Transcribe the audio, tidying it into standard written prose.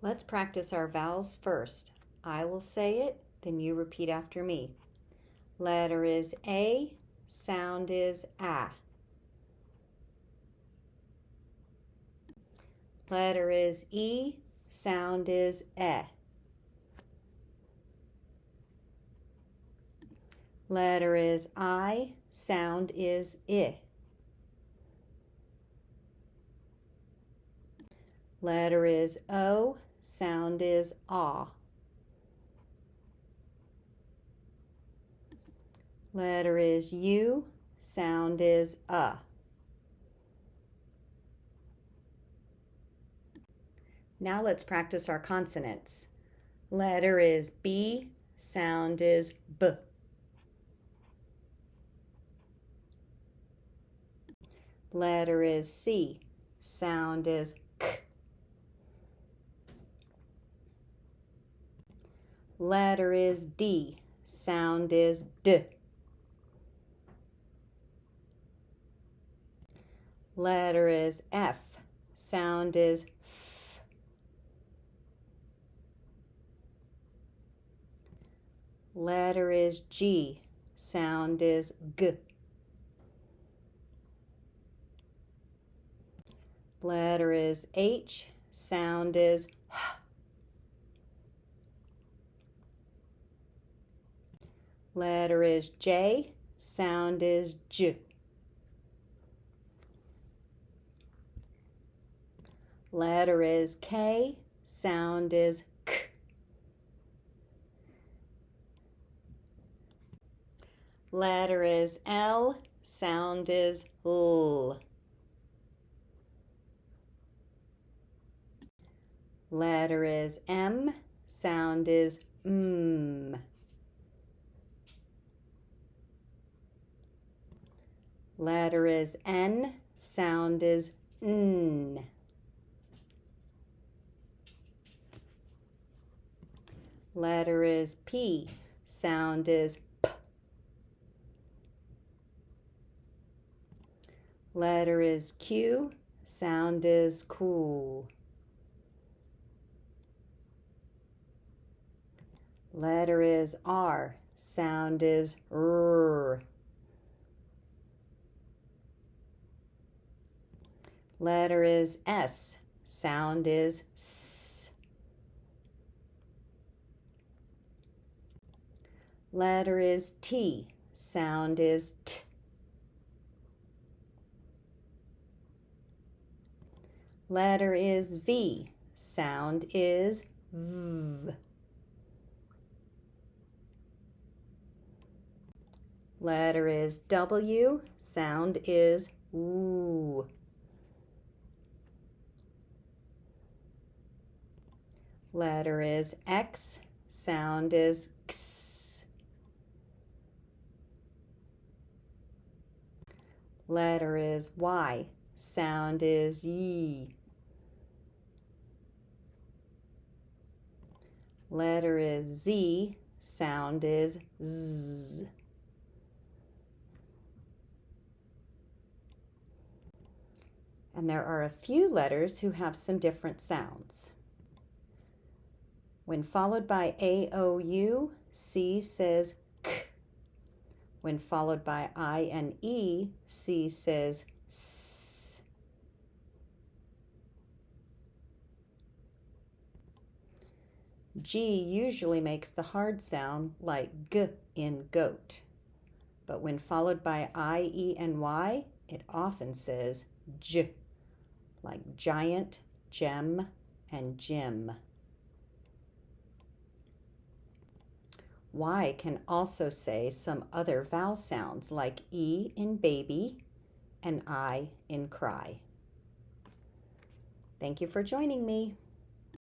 Let's practice our vowels first. I will say it, then you repeat after me. Letter is A, sound is A. Letter is E, sound is E. Letter is I, sound is I. Letter is O, sound is ah. Letter is U, sound is Now let's practice our consonants. Letter is B, sound is B. Letter is C, sound is K. Letter is D, sound is D. Letter is F, sound is F. Letter is G, sound is G. Letter is H, sound is H. Letter is J, sound is J. Letter is K, sound is K. Letter is L, sound is L. Letter is M, sound is M. Letter is N, sound is N. Letter is P, sound is P. Letter is Q, sound is Q. Letter is R, sound is R. Letter is S, sound is S. Letter is T, sound is T. Letter is V, sound is V. Letter is W, sound is W. Letter is X, sound is X. Letter is Y, sound is Y. Letter is Z, sound is Z. And there are a few letters who have some different sounds. When followed by A-O-U, C says K. When followed by I and E, C says S. G usually makes the hard sound like G in goat. But when followed by I, E, and Y, it often says J, like giant, gem, and Jim. Y can also say some other vowel sounds like E in baby and I in cry. Thank you for joining me.